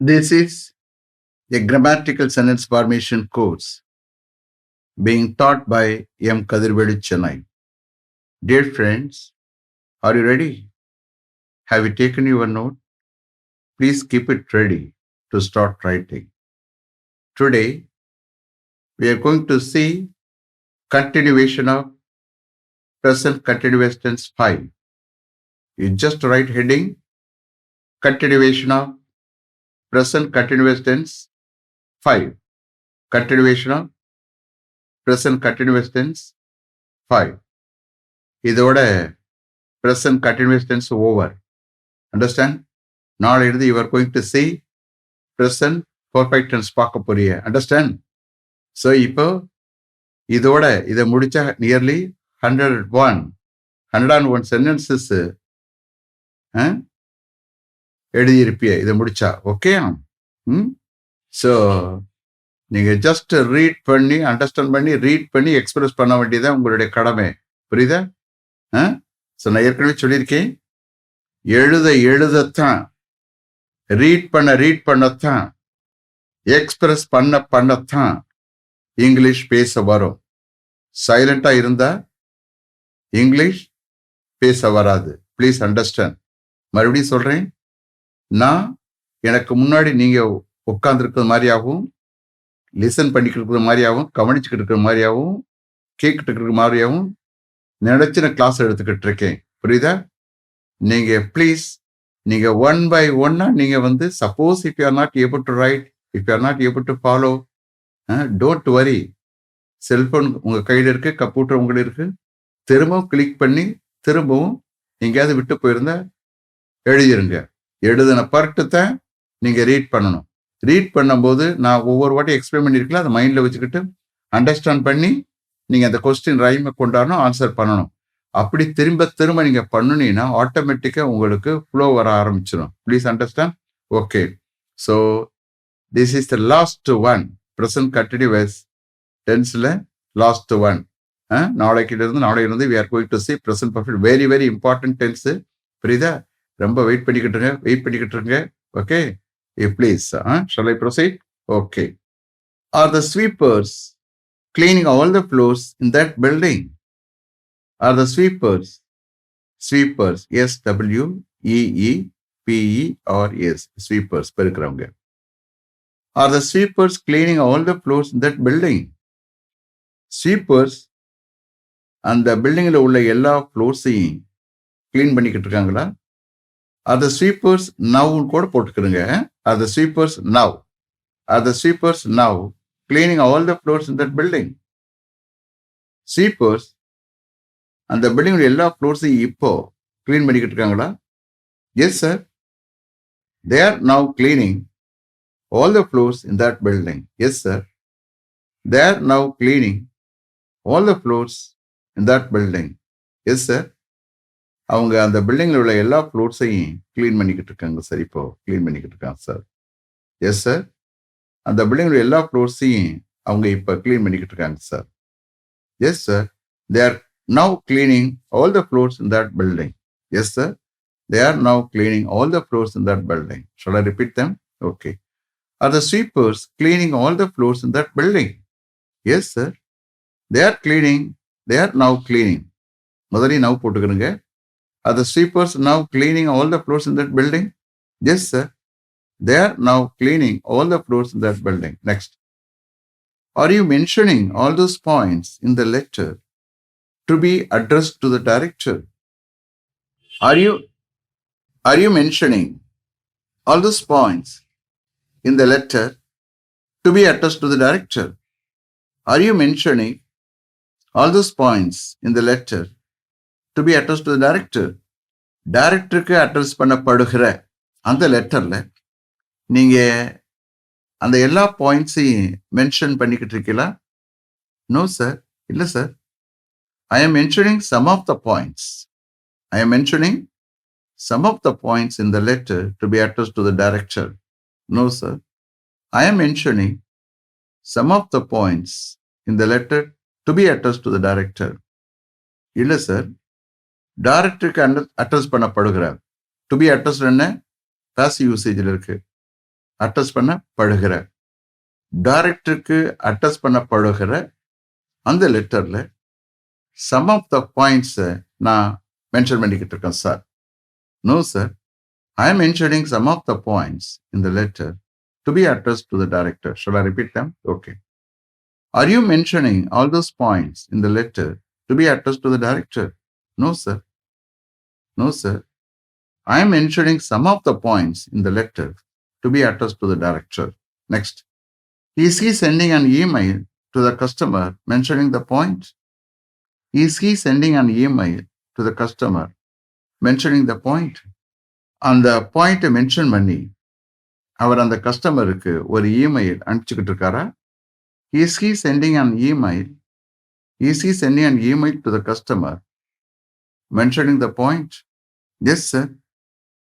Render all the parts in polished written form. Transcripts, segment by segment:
This is a grammatical sentence formation course being taught by M. Kadirvedi Chennai. Dear friends, are you ready? Have you taken your note? Please keep it ready to start writing. Today, we are going to see continuation of present continuous tense 5. You just write heading continuation of present continuous tense 5. Continuation of present continuous tense 5. இதோட present continuous tense over. Understand? நாளையிலிருந்து you are going to see present perfect tense பார்க்க போறீங்க. Understand? So இப்போ இதோட இதை முடிச்சா nearly 101 sentences எழுதியிருப்பிய இதை முடிச்சா. ஓகே. ஸோ நீங்க ஜஸ்ட் ரீட் பண்ணி அண்டர்ஸ்டாண்ட் பண்ணி ரீட் பண்ணி எக்ஸ்பிரஸ் பண்ண வேண்டியதான் உங்களுடைய கடமை. புரியுதா? ஸோ நான் ஏற்கனவே சொல்லியிருக்கேன், எழுதத்தான், ரீட் பண்ணத்தான், எக்ஸ்பிரஸ் பண்ணத்தான் இங்கிலீஷ் பேச வரும். சைலண்டா இருந்தா இங்கிலீஷ் பேச வராது. Please understand. மறுபடியும் சொல்றேன், நான் எனக்கு முன்னாடி நீங்க உட்கார்ந்துருக்கிறது மாதிரியாகவும், லிசன் பண்ணிக்கிட்டு இருக்கிற மாதிரியாகவும், கவனிச்சுக்கிட்டு இருக்கிற மாதிரியாகவும், கேட்கிட்டு இருக்கிற மாதிரியாகவும் நினைச்சு நான் கிளாஸ் எடுத்துக்கிட்டு இருக்கேன். புரியுதா? நீங்க ப்ளீஸ் நீங்க 1 by 1 நீங்க suppose if you are not able to right, if you are not able to follow, don't worry. Cellphone உங்க கையில இருக்கு, கம்ப்யூட்டர் உங்களுக்கு இருக்கு. திரும்பவும் கிளிக் பண்ணி திரும்பவும் எங்கேயாவது விட்டு போயிருந்தா எழுதிருங்க. எழுதின பார்ட்டு தான் நீங்க ரீட் பண்ணணும். ரீட் பண்ணும்போது நான் ஒவ்வொரு வாட்டி எக்ஸ்பிளைன் பண்ணியிருக்கலாம், அதை மைண்ட்ல வச்சுக்கிட்டு அண்டர்ஸ்டாண்ட் பண்ணி நீங்க அந்த கொஸ்டின் ரைமை கொண்டாடணும், ஆன்சர் பண்ணணும். அப்படி திரும்ப நீங்க பண்ணுனீங்கன்னா ஆட்டோமேட்டிக்கா உங்களுக்கு ஃப்ளோ வர ஆரம்பிச்சிடும். Please understand. Okay. So this is the last one. Present continuous டென்ஸ்ல லாஸ்ட் ஒன். நாளையிலிருந்து we are going to see present perfect. Very very important tense. புரியுதா? ரொம்ப வெயிட் பண்ணிக்கிட்டு இருங்க. Okay. Please shall I proceed? Okay. Are the sweepers cleaning all the floors in that building? Are the sweepers SWEEPERS sweepers பெருக்கிறவங்க. Are the sweepers cleaning all the floors in that building? Sweepers அந்த பில்டிங்ல உள்ள எல்லா ஃப்ளோர்ஸையும் clean பண்ணிக்கிட்டு இருக்காங்களா? Are the sweepers now கூட போட்டுக்கிறங்க. Are the sweepers now cleaning all the floors in that building? Sweepers அந்த building எல்லா ஃப்ளோர்ஸையும் இப்போ கிளீன் பண்ணிக்கிட்டு இருக்காங்களா? Yes sir, they are now cleaning all the floors in that building. Yes sir, they are now cleaning all the floors in that building. Yes sir, அவங்க அந்த பில்டிங்ல உள்ள எல்லா ஃப்ளோர்ஸையும் கிளீன் பண்ணிக்கிட்டு இருக்காங்க சார். இப்போ கிளீன் பண்ணிக்கிட்டு இருக்காங்க சார். எஸ் சார், அந்த பில்டிங்ல எல்லா ஃப்ளோர்ஸையும் அவங்க இப்போ கிளீன் பண்ணிக்கிட்டு இருக்காங்க sir. Yes sir, they are now cleaning all the floors in that building. Yes sir, they are now cleaning all the floors in that building. Shall I repeat them? Okay. Are the sweepers cleaning all the floors in that building? Yes sir, they are now cleaning. முதல்ல now போட்டுக்கிறங்க. Are the sweepers now cleaning all the floors in that building? Yes sir, they are now cleaning all the floors in that building. Next. Are you mentioning all those points in the letter to be addressed to the director? Are you mentioning all those points in the letter to be addressed to the director? Are you mentioning all those points in the letter to be addressed to the director? டைரக்டருக்கு address பண்ணப்படுகிற அந்த லெட்டர்ல நீங்க அந்த எல்லா பாயிண்ட்ஸையும் mention பண்ணிக்கிட்டு இருக்கீங்களா? No sir, இல்லை sir. I am mentioning some of the points. I am mentioning some of the points in the letter to be addressed to the director. No sir, I am mentioning some of the points in the letter to be addressed to the director. இல்லை sir, டைரக்டருக்கு address பண்ணப்படுகிறார். To be addressed என்ன? Passive யூசேஜில் இருக்கு. Attest பண்ணப்படுகிற, டைரக்டருக்கு attest பண்ணப்படுகிற அந்த லெட்டர்ல சம் ஆஃப் த பாயிண்ட்ஸ் நான் மென்ஷன் பண்ணிக்கிட்டு இருக்கேன் sir. No sir, I am mentioning some of the points in the letter to be addressed to the director. Shall I repeat them? Okay. Are you mentioning all those points in the letter to be addressed to the director? No, sir. No, sir. I am mentioning some of the points in the letter to be addressed to the director. Next. Is he sending an email to the customer mentioning the point? Is he sending an email to the customer mentioning the point? அந்த பாயிண்ட்டை mention பண்ணி அவர் அந்த கஸ்டமருக்கு ஒரு email அனுப்பிச்சுக்கிட்டு இருக்காரா? Is he sending an email? Is he sending an email to the customer mentioning the point? Yes, sir.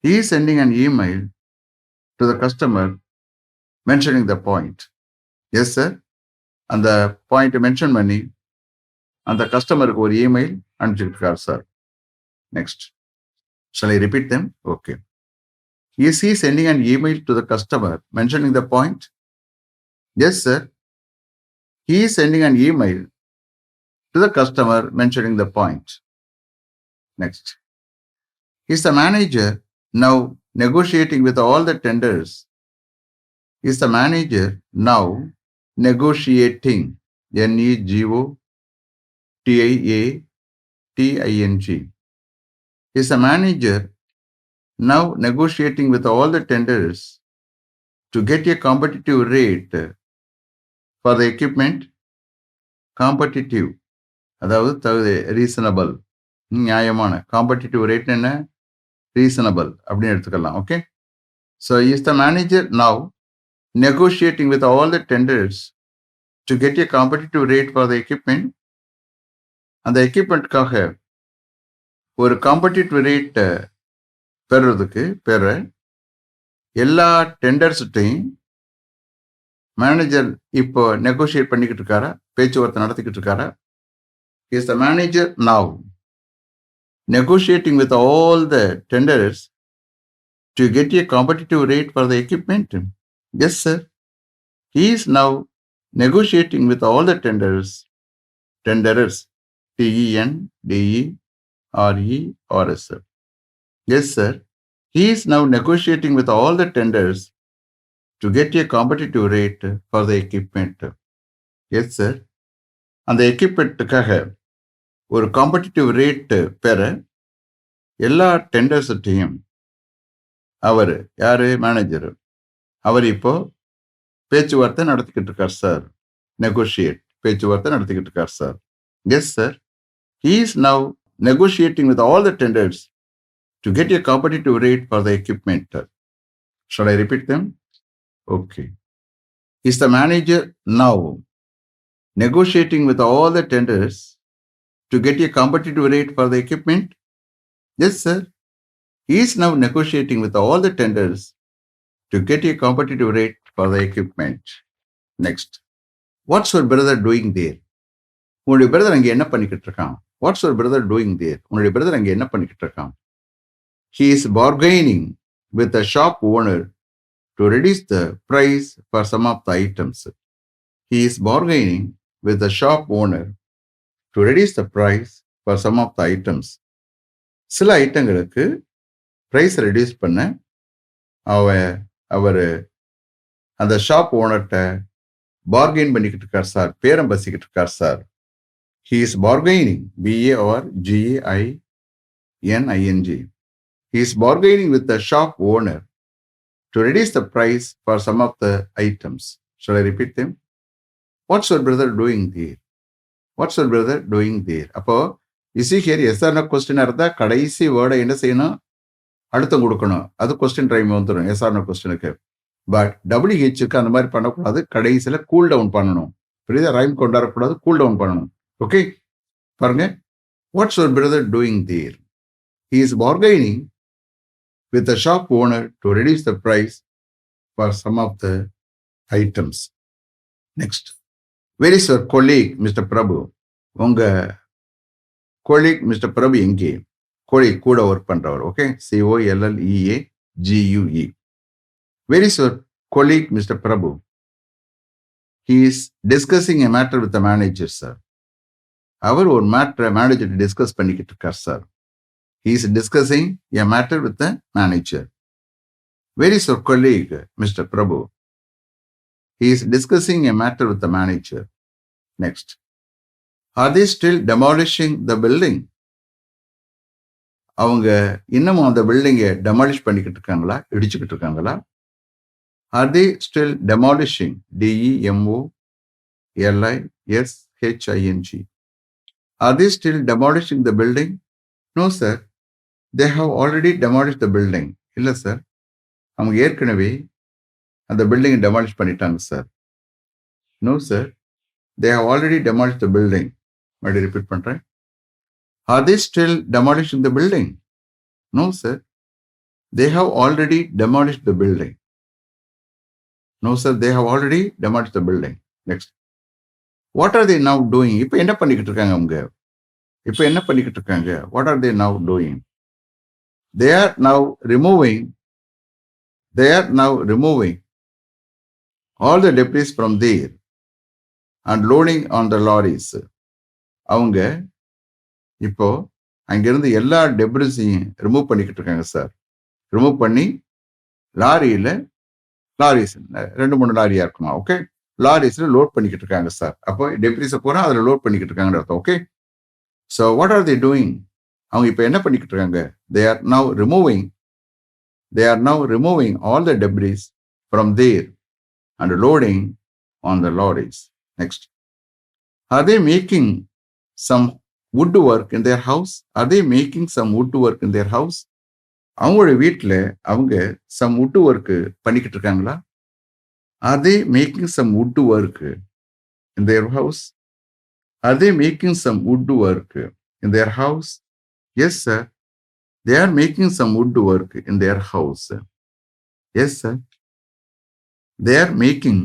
He is sending an email to the customer mentioning the point. Yes, sir. அந்த point mention பண்ணி அந்த கஸ்டமருக்கு ஒரு email அனுப்பிச்சுட்டு இருக்கார் sir. Next. Shall I repeat them? Okay. Is he sending an email to the customer mentioning the point? Yes, sir. He is sending an email to the customer mentioning the point. Next. Is the manager now negotiating with all the tenders? Is the manager now negotiating? Negotiating. Is the manager now negotiating with all the tenders to get a competitive rate for the equipment? Competitive. அதாவது reasonable, நியாயமான. Competitive rate என்ன? Reasonable அப்படின்னு எடுத்துக்கலாம். Okay. So is the manager now negotiating with all the tenders to get a competitive rate for the equipment? அந்த எக்யூப்மெண்ட்காக ஒரு competitive rate பெற எல்லா டெண்டர்ஸ்கிட்டையும் manager இப்போ நெகோஷியேட் பண்ணிக்கிட்டு இருக்காரா? பேச்சுவார்த்தை நடத்திக்கிட்டு இருக்காரா? Is the manager now negotiating with all the tenders to get a competitive rate for the equipment? Yes, sir. He is now negotiating with all the tenderers, T-E-N-D-E-R-E-R-S. Yes, sir. He is now negotiating with all the tenders to get a competitive rate for the equipment. Yes, sir. அந்த எக்யூப்மெண்ட்டுக்காக ஒரு competitive rate பெற எல்லா டெண்டர்ஸ்ட்டையும் அவர், யாரு? Manager. அவர் இப்போ பேச்சுவார்த்தை நடத்திக்கிட்டு இருக்கார் sir. Negotiate, பேச்சுவார்த்தை நடத்திக்கிட்டு இருக்கார் sir. Yes sir. He is now negotiating with all the tenders to get a competitive rate for the equipment. Shall I repeat them? Okay. Is the manager now negotiating with all the tenders to get a competitive rate for the equipment? Yes, sir. He is now negotiating with all the tenders to get a competitive rate for the equipment. Next. What's your brother doing there? உன்னுடைய brother அங்கே என்ன பண்ணிக்கிட்டு இருக்கான்? What's your brother doing there? உன்னுடைய brother அங்கே என்ன பண்ணிக்கிட்டு இருக்கான்? He is bargaining with the shop owner to reduce the price for some of the items. He is bargaining with the shop owner to reduce the price for some of the items. சில ஐட்டங்களுக்கு price reduce பண்ண அவர் அந்த shop ஓனர்கிட்ட bargain பண்ணிக்கிட்டு இருக்கார் sir, பேரம் பேசிக்கிட்டு இருக்கார் sir. He is bargaining, B-A-R-G-A-I-N-I-N-G. He is bargaining with the shop owner to reduce the price for some of the items. Shall I repeat them? What's your brother doing there? What's your brother doing there? அப்போ EC here எஸ்ஆர்னா question இருந்தா கடைசி வேர்டை என்ன செய்யணும்? அழுத்தம் கொடுக்கணும். அது question time வந்துடும் எஸ்ஆர்னா கொஸ்டினுக்கு. பட் டபிள்யூஹெச்சுக்கு அந்த மாதிரி பண்ணக்கூடாது. கடைசியில் கூல் டவுன் பண்ணணும். புரியுதா? ரைம் கொண்டாடக்கூடாது, கூல் டவுன் பண்ணணும். ஓகே, பாருங்க. What's your brother doing there? He is bargaining with the shop owner to reduce the price for some of the items. Next. Where is your colleague mister Prabhu? உங்க colleague mister Prabhu எங்கே? Colleague கூட work பண்றவர். Okay, COLLEAGUE. Where is your colleague, Mr. Prabhu, he is discussing a matter with the manager, sir. அவர் ஒரு மேட்டரை manager discuss பண்ணிக்கிட்டு இருக்கார் sir. He is discussing a matter with the manager. Where is your colleague, Mr. Prabhu? He is discussing a matter with the manager. Next. Are they still demolishing the building? அவங்க இன்னமும் அந்த பில்டிங்கை demolish பண்ணிக்கிட்டு இருக்காங்களா, இடிச்சுக்கிட்டு இருக்காங்களா? Are they still demolishing? DEMOLISHING. Are they still demolishing the building? No, sir. They have already demolished the building. இல்ல sir, அவங்க ஏற்கனவே அந்த பில்டிங்கை டெமாலிஷ் பண்ணிட்டாங்க sir. No, sir. They have already demolished the building. மறுபடியும் ரிப்பீட் பண்றேன். Are they still demolishing the building? No, sir. They have already demolished the building. No, sir. They have already demolished the building. Next. What are they now doing? இப்போ என்ன பண்ணிக்கிட்டு இருக்காங்க அவங்க? இப்போ என்ன பண்ணிக்கிட்டு இருக்காங்க? What are they now doing? They are now removing all the debris from there and loading on the lorries. அவங்க இப்போ அங்கிருந்து எல்லா டெப்ரிஸையும் ரிமூவ் பண்ணிக்கிட்டு இருக்காங்க சார். ரிமூவ் பண்ணி லாரிஸ் 2-3 லாரியா இருக்குமா, ஓகே, லாரிஸ்ல லோட் பண்ணிக்கிட்டு இருக்காங்க சார். அப்போ டெப்ரிஸை பூரா அதில் லோட் பண்ணிக்கிட்டு இருக்காங்கன்னு அர்த்தம். Okay, so what are they doing? அவங்க இப்போ என்ன பண்ணிக்கிட்டு இருக்காங்க? They are now removing all the debris from there and loading on the lorries. Next. Are they making some woodwork in their house? Are they making some woodwork in their house? அவங்களோட வீட்டில் அவங்க some woodwork பண்ணிக்கிட்டு இருக்காங்களா? Are they making some woodwork in their house? Are they making some woodwork in their house? Yes, sir. They are making some woodwork in their house. Yes, sir. They are making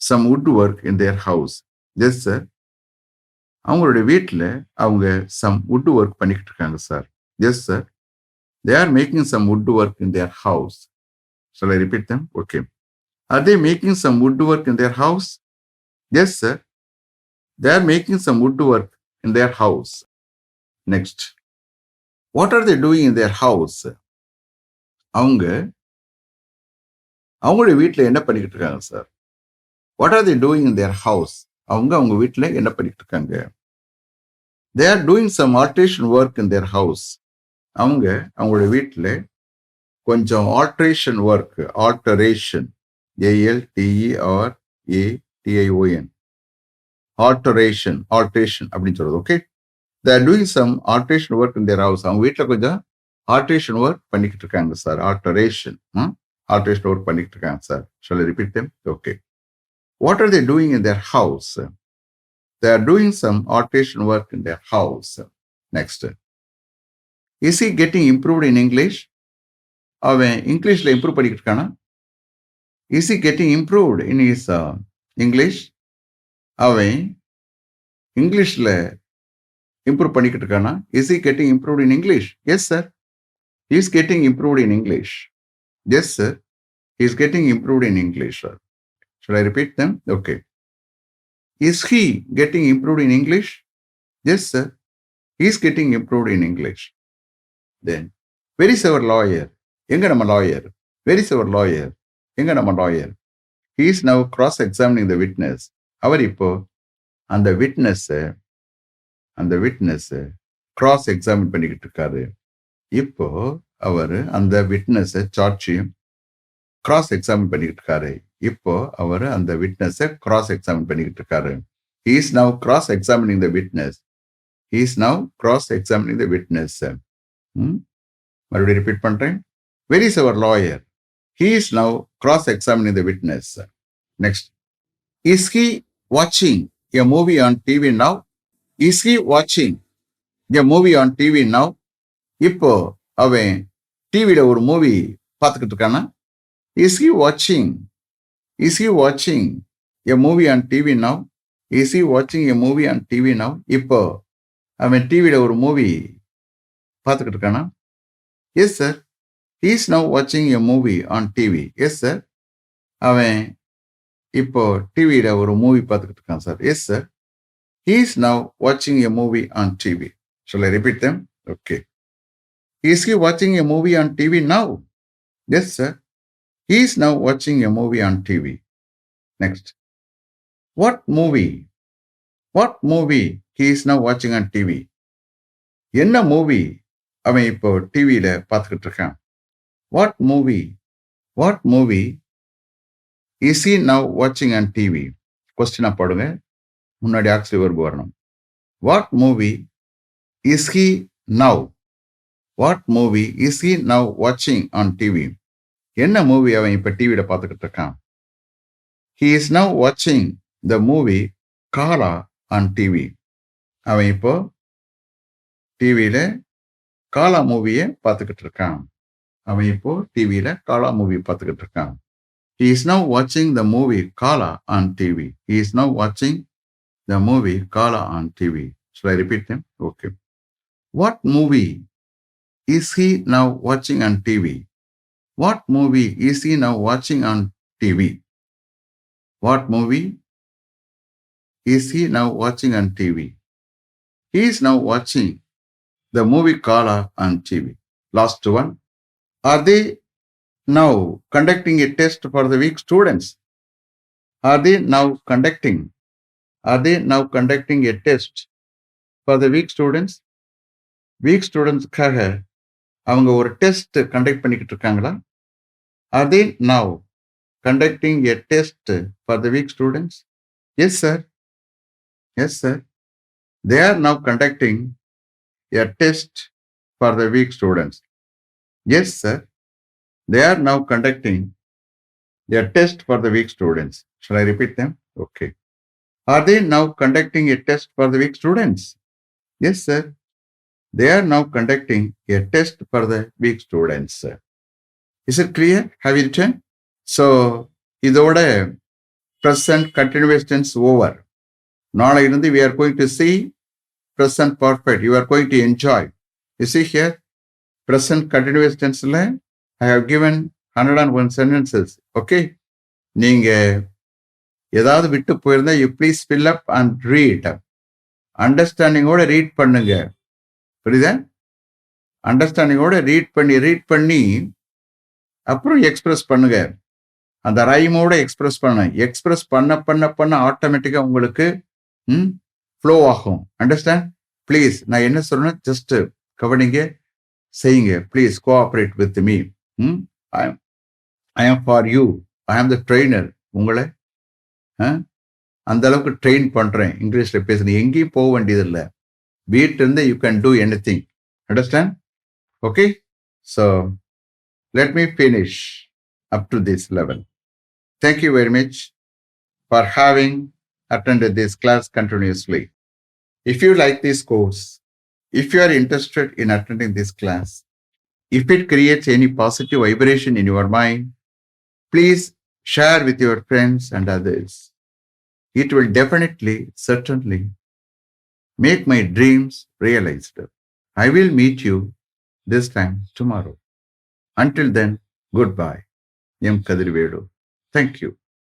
some woodwork in their house. Yes, sir. அவங்களுடைய வீட்டில் அவங்க some woodwork பண்ணிக்கிட்டு இருக்காங்க sir. Yes, sir. They are making some woodwork in their house. Shall I repeat them? Okay. Are they making some woodwork in their house? Yes, sir. They are making some woodwork in their house. Next. What are they doing in their house? அவங்களுடைய வீட்டில் என்ன பண்ணிக்கிட்டு இருக்காங்க sir? What are they doing in their house? அவங்க வீட்டில் என்ன பண்ணிக்கிட்டு இருக்காங்க? They are doing some alteration work in their house. அவங்களுடைய வீட்டில் கொஞ்சம் alteration work, alteration, ALTERATION, alteration அப்படின்னு சொல்றது. Okay, they are doing some alteration work in their house. அவங்க வீட்டில் கொஞ்சம் ஆல்ட்ரேஷன் ஒர்க் பண்ணிக்கிட்டு இருக்காங்க சார். ஆல்டரேஷன் ஒர்க் பண்ணிக்கிட்டு இருக்காங்க sir. Shall I repeat them? Okay. What are they doing in their house? They are doing some alteration work in their house. Next. Is he getting improved in English? அவன் இங்கிலீஷ்ல improve பண்ணிக்கிட்டு இருக்கானா? Is he getting improved in his English? அவன் இங்கிலீஷ்ல improve பண்ணிக்கிட்டு இருக்கானா? Is he getting improved in English? Yes, sir. He is getting improved in English. Yes, sir. He is getting improved in English, sir. Should I repeat them? Okay. Is he getting improved in English? Yes, sir. He is getting improved in English. Then, where is our lawyer? எங்க நம்ம lawyer? Where is our lawyer? எங்க நம்ம lawyer? He is now cross-examining the witness. அவர் இப்போ அந்த witness cross examine பண்ணிக்கிட்டு இருக்காரு. இப்போ அவர் அந்த விட்னஸை சாட்சியும் கிராஸ் எக்ஸாமின் பண்ணிக்கிட்டு இருக்காரு. இப்போ அவர் அந்த விட்னஸை கிராஸ் எக்ஸாமின் பண்ணிக்கிட்டு இருக்காரு. He is now cross-examining the witness. He is now cross-examining the witness. மறுபடியும் ரிப்பீட் பண்றேன். Where is our lawyer? He is now cross-examining the witness. Next. Is he watching a movie on TV now? Is he watching a movie on TV now? இப்போ அவன் டிவியில ஒரு movie பார்த்துக்கிட்டு இருக்கானா? Is he watching a movie on TV now? Is he watching a movie on TV now? இப்போ அவன் டிவியில ஒரு மூவி பார்த்துக்கிட்டு இருக்கானா? Yes, sir. He is now watching a movie on TV. Yes, sir. அவன் இப்போ டிவியில ஒரு மூவி பார்த்துக்கிட்டு இருக்கான் sir. Yes sir. He is now watching a movie on TV. Shall I repeat them? Okay. Is he watching a movie on TV now? Yes, sir. He is now watching a movie on TV. Next. What movie? What movie he is now watching on TV? என்ன movie அவன் இப்போ டிவியில பார்த்துக்கிட்டு இருக்கான்? What movie? What movie is he now watching on TV? கொஸ்டினா போடுங்க. முன்னாடி auxiliary verb வரணும். What movie is he now? What movie is he now watching on TV? என்ன மூவி அவன் இப்ப டிவியில பார்த்துக்கிட்டு இருக்கான்? He is now watching the movie Kala on TV. அவன் இப்போ டிவியில காலா மூவியை பார்த்துக்கிட்டு இருக்கான். அவன் இப்போ டிவியில காலா மூவி பார்த்துக்கிட்டு இருக்கான். He is now watching the movie Kala on TV. He is now watching the movie Kala on TV. Shall I repeat them? Okay. What movie is he now watching on TV? What movie is he now watching on TV? What movie is he now watching on TV? He is now watching the movie Kala on TV. Last one. Are they now conducting a test for the weak students? Are they now conducting a test for the weak students? Weak students-க்காக அவங்க ஒரு test conduct பண்ணிக்கிட்டு இருக்காங்களா? Are they now conducting a test for the weak students? Yes, sir. Yes, sir. They are now conducting a test for the weak students. Yes, sir. They are now conducting a test for the weak students. Shall I repeat them? Okay. Are they now conducting a test for the weak students? Yes, sir. They are now conducting a test for the weak students. Is it clear? Have you written? So, இதோட present continuous tense over. நாளையிலிருந்து we are going to see present perfect. You are going to enjoy. You see here, present continuous tense-ல I have given 101 sentences. Okay? நீங்க ஏதாவது விட்டு போயிருந்தா you please fill up and read. அண்டர்ஸ்டாண்டிங்கோட read பண்ணுங்க. புரியுதா? அண்டர்ஸ்டாண்டிங்கோட read பண்ணி அப்புறம் எக்ஸ்பிரஸ் பண்ணுங்க. அந்த ரைமோட எக்ஸ்பிரஸ் பண்ண ஆட்டோமேட்டிக்கா உங்களுக்கு ஃப்ளோ ஆகும். அண்டர்ஸ்டாண்ட்? ப்ளீஸ் நான் என்ன சொல்றேன் ஜஸ்ட் கவனிங்க, செய்யுங்க. Please cooperate with me. I am for you. ஐ ஆம் த ட்ரெயினர். உங்களை அந்த அளவுக்கு ட்ரெயின் பண்றேன். இங்கிலீஷ்ல பேசுறேன். எங்கேயும் போக வேண்டியதில்லை. வீட்டிலிருந்து you can do anything. Understand? Okay. So let me finish up to this level. Thank you very much for having attended this class continuously. If you like this course, if you are interested in attending this class, if it creates any positive vibration in your mind, please share with your friends and others. It will definitely, certainly make my dreams realized. I will meet you this time tomorrow. Until then, goodbye. M. Kadirvelu. Thank you.